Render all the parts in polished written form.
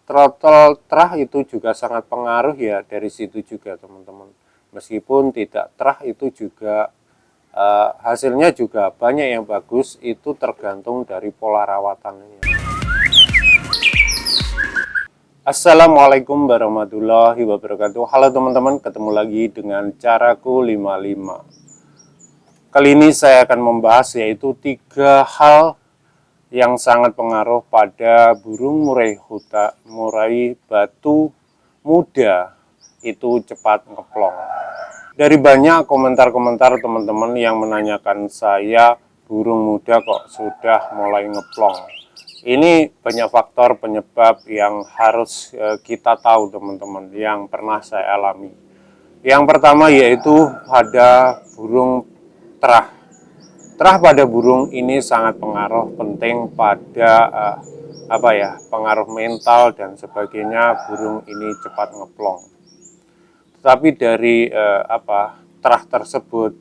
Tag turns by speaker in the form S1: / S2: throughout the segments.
S1: Throttle terah itu juga sangat pengaruh ya dari situ juga teman-teman. Meskipun tidak terah itu juga hasilnya juga banyak yang bagus, itu tergantung dari pola rawatannya. Assalamualaikum warahmatullahi wabarakatuh. Halo teman-teman, ketemu lagi dengan Caraku 55. Kali ini saya akan membahas yaitu 3 hal yang sangat pengaruh pada burung murai batu muda itu cepat ngeplong. Dari banyak komentar-komentar teman-teman yang menanyakan saya, burung muda kok sudah mulai ngeplong. Ini banyak faktor penyebab yang harus kita tahu teman-teman, yang pernah saya alami. Yang pertama yaitu pada burung terah. Terah pada burung ini sangat pengaruh penting pada pengaruh mental dan sebagainya, burung ini cepat ngeplong. Tetapi dari terah tersebut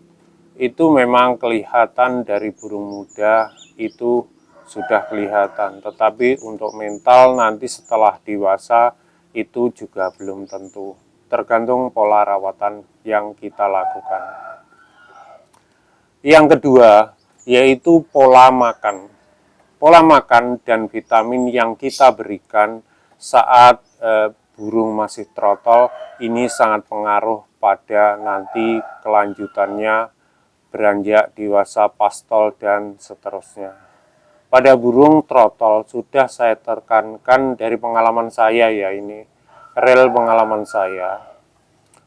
S1: itu memang kelihatan dari burung muda itu sudah kelihatan, tetapi untuk mental nanti setelah dewasa itu juga belum tentu, tergantung pola rawatan yang kita lakukan. Yang kedua, yaitu pola makan. Pola makan dan vitamin yang kita berikan saat burung masih trotol ini sangat pengaruh pada nanti kelanjutannya beranjak dewasa, pastol, dan seterusnya. Pada burung trotol sudah saya tekankan dari pengalaman saya ya, ini real pengalaman saya.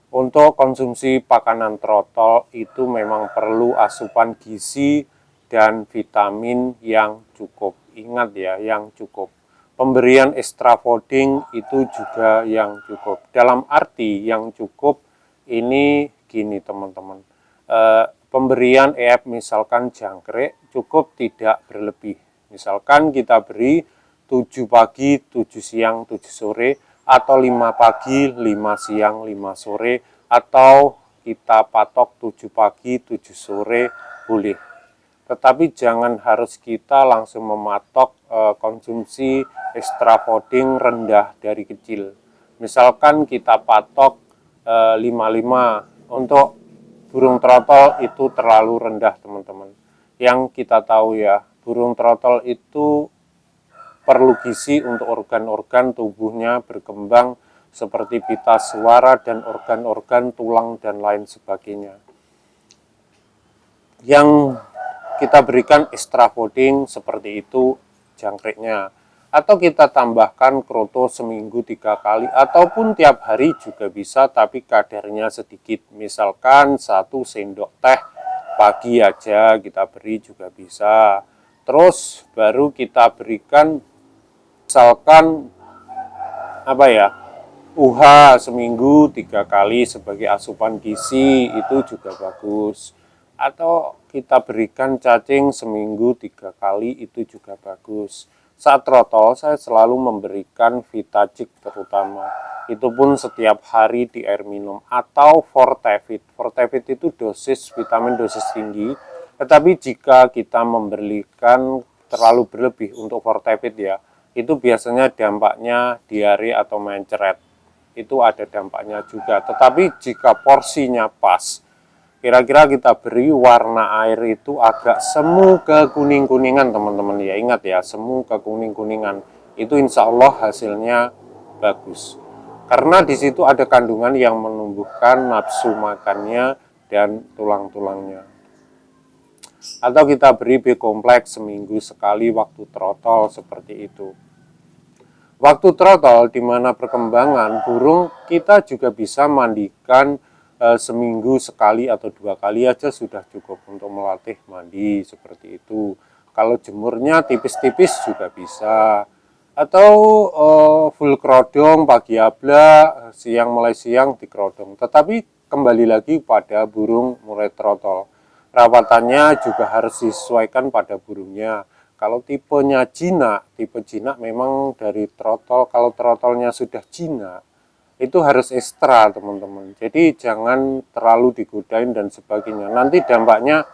S1: Untuk konsumsi pakanan trotol itu memang perlu asupan gizi dan vitamin yang cukup. Ingat ya, yang cukup. Pemberian extra fooding itu juga yang cukup. Dalam arti yang cukup ini gini teman-teman. Pemberian misalkan jangkrik cukup tidak berlebih. Misalkan kita beri 7 pagi, 7 siang, 7 sore, atau 5 pagi, 5 siang, 5 sore, atau kita patok 7 pagi, 7 sore, boleh. Tetapi jangan harus kita langsung mematok konsumsi extra fooding rendah dari kecil. Misalkan kita patok 55, untuk burung trotol itu terlalu rendah teman-teman. Yang kita tahu ya, burung trotol itu perlu gizi untuk organ-organ tubuhnya berkembang seperti pita suara dan organ-organ tulang dan lain sebagainya. Yang kita berikan extra fooding seperti itu jangkriknya. Atau kita tambahkan kroto seminggu 3 kali ataupun tiap hari juga bisa, tapi kadarnya sedikit. Misalkan 1 sendok teh pagi aja kita beri juga bisa. Terus baru kita berikan misalkan UH seminggu 3 kali sebagai asupan gizi, itu juga bagus. Atau kita berikan cacing seminggu 3 kali, itu juga bagus. Saat trotol saya selalu memberikan Vitacik terutama, itu pun setiap hari di air minum, atau Fortevit. Fortevit itu dosis vitamin dosis tinggi, tetapi jika kita memberikan terlalu berlebih untuk Fortevit ya, itu biasanya dampaknya diare atau mencret. Itu ada dampaknya juga. Tetapi jika porsinya pas, kira-kira kita beri warna air itu agak semu ke kuning-kuningan teman-teman ya. Ingat ya, semu ke kuning-kuningan. Itu insya Allah hasilnya bagus. Karena di situ ada kandungan yang menumbuhkan nafsu makannya dan tulang-tulangnya. Atau kita beri B kompleks seminggu sekali waktu trotol seperti itu. Waktu trotol di mana perkembangan burung kita juga bisa mandikan seminggu sekali atau 2 kali aja sudah cukup untuk melatih mandi seperti itu. Kalau jemurnya tipis-tipis juga bisa. Atau full kerodong pagi abla, siang mulai siang dikerodong. Tetapi kembali lagi pada burung murai trotol. Rawatannya juga harus disesuaikan pada burungnya. Kalau tipenya tipe jinak memang dari trotol. Kalau trotolnya sudah jinak, itu harus ekstra teman-teman. Jadi jangan terlalu digodain dan sebagainya. Nanti dampaknya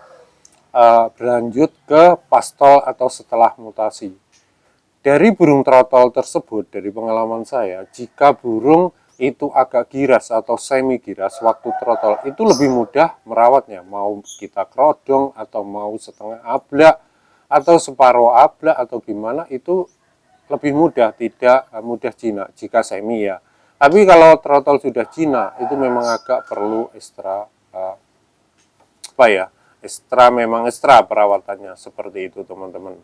S1: berlanjut ke pastol atau setelah mutasi. Dari burung trotol tersebut, dari pengalaman saya, jika burung itu agak giras atau semi giras waktu trotol, itu lebih mudah merawatnya. Mau kita kerodong atau mau setengah ablak atau separuh ablak atau gimana, itu lebih mudah, tidak mudah jinak jika semi ya. Tapi kalau trotol sudah jinak, itu memang agak perlu ekstra apa ya? Ekstra perawatannya seperti itu teman-teman.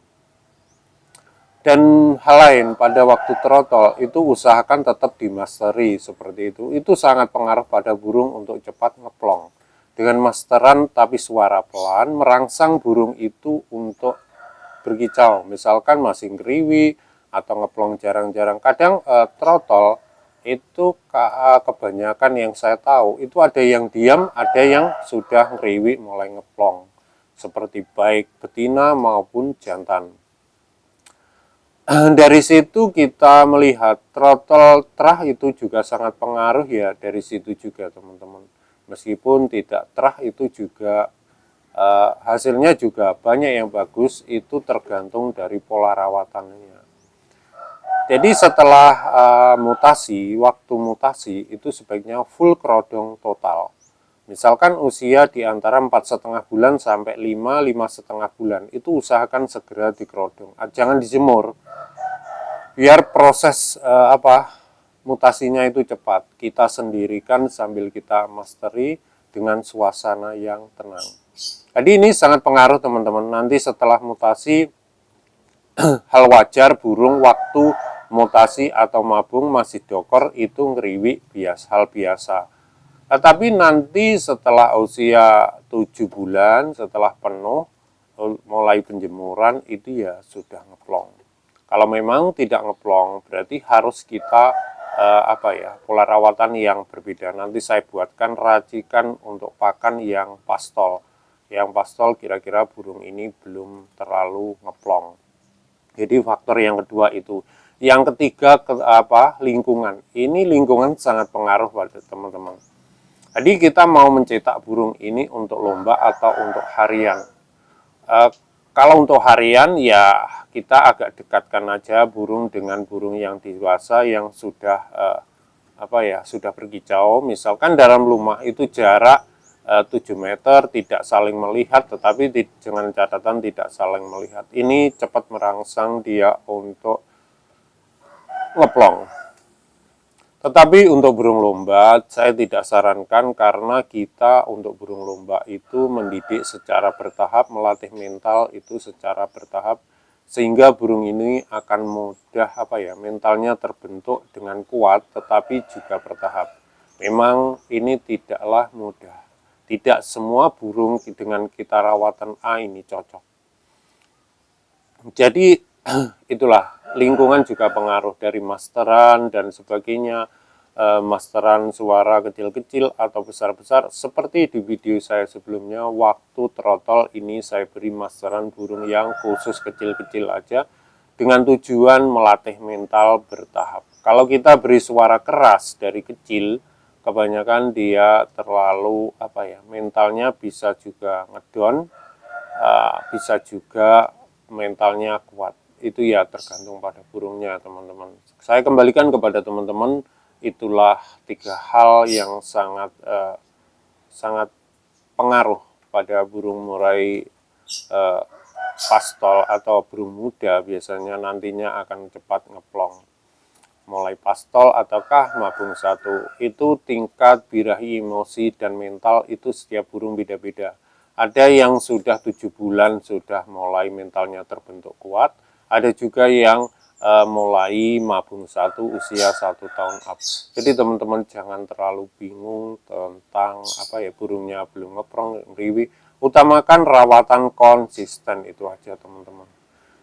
S1: Dan hal lain pada waktu trotol itu usahakan tetap dimasteri seperti itu. Itu sangat pengaruh pada burung untuk cepat ngeplong. Dengan masteran tapi suara pelan merangsang burung itu untuk berkicau. Misalkan masih ngeriwi atau ngeplong jarang-jarang. Kadang trotol itu kebanyakan yang saya tahu itu ada yang diam, ada yang sudah ngeriwi mulai ngeplong. Seperti baik betina maupun jantan. Dari situ kita melihat trotol terah itu juga sangat pengaruh ya, dari situ juga teman-teman. Meskipun tidak terah itu juga hasilnya juga banyak yang bagus, itu tergantung dari pola rawatannya. Jadi setelah waktu mutasi itu sebaiknya full kerodong total. Misalkan usia di antara 4,5 bulan sampai 5,5 bulan, itu usahakan segera dikerodong. Jangan dijemur, biar proses mutasinya itu cepat. Kita sendirikan sambil kita masteri dengan suasana yang tenang. Jadi ini sangat pengaruh teman-teman. Nanti setelah mutasi, hal wajar burung waktu mutasi atau mabung masih dokor itu ngeriwi hal biasa. Tetapi nanti setelah usia 7 bulan, setelah penuh, mulai penjemuran, itu ya sudah ngeplong. Kalau memang tidak ngeplong, berarti harus kita pola rawatan yang berbeda. Nanti saya buatkan racikan untuk pakan yang pastol. Yang pastol kira-kira burung ini belum terlalu ngeplong. Jadi faktor yang kedua itu. Yang ketiga lingkungan. Ini lingkungan sangat pengaruh pada teman-teman. Jadi kita mau mencetak burung ini untuk lomba atau untuk harian. Kalau untuk harian ya kita agak dekatkan aja burung dengan burung yang dewasa yang sudah sudah berkicau. Misalkan dalam rumah itu jarak 7 meter, tidak saling melihat, tetapi dengan catatan tidak saling melihat. Ini cepat merangsang dia untuk ngeplong. Tetapi untuk burung lomba, saya tidak sarankan karena kita untuk burung lomba itu mendidik secara bertahap, melatih mental itu secara bertahap, sehingga burung ini akan mudah mentalnya terbentuk dengan kuat, tetapi juga bertahap. Memang ini tidaklah mudah. Tidak semua burung dengan kita rawatan A ini cocok. Jadi itulah. Lingkungan juga pengaruh dari masteran dan sebagainya, masteran suara kecil-kecil atau besar-besar. Seperti di video saya sebelumnya, waktu trotol ini saya beri masteran burung yang khusus kecil-kecil aja, dengan tujuan melatih mental bertahap. Kalau kita beri suara keras dari kecil, kebanyakan dia terlalu mentalnya bisa juga ngedon, bisa juga mentalnya kuat. Itu ya tergantung pada burungnya teman-teman. Saya kembalikan kepada teman-teman, itulah 3 hal yang sangat pengaruh pada burung murai pastol atau burung muda, biasanya nantinya akan cepat ngeplong. Mulai pastol ataukah mabung satu, itu tingkat birahi emosi dan mental itu setiap burung beda-beda. Ada yang sudah 7 bulan sudah mulai mentalnya terbentuk kuat, ada juga yang mulai mabung satu usia 1 tahun up. Jadi teman-teman jangan terlalu bingung tentang burungnya belum ngeplong, ngeriwi. Utamakan rawatan konsisten, itu aja teman-teman.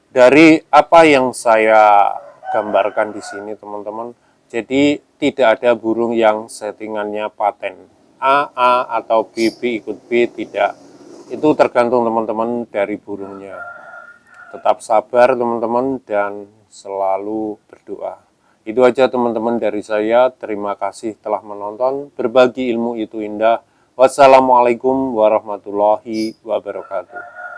S1: Dari apa yang saya gambarkan di sini teman-teman, jadi tidak ada burung yang settingannya paten A atau B ikut B, tidak. Itu tergantung teman-teman dari burungnya. Tetap sabar teman-teman dan selalu berdoa. Itu aja teman-teman dari saya. Terima kasih telah menonton. Berbagi ilmu itu indah. Wassalamualaikum warahmatullahi wabarakatuh.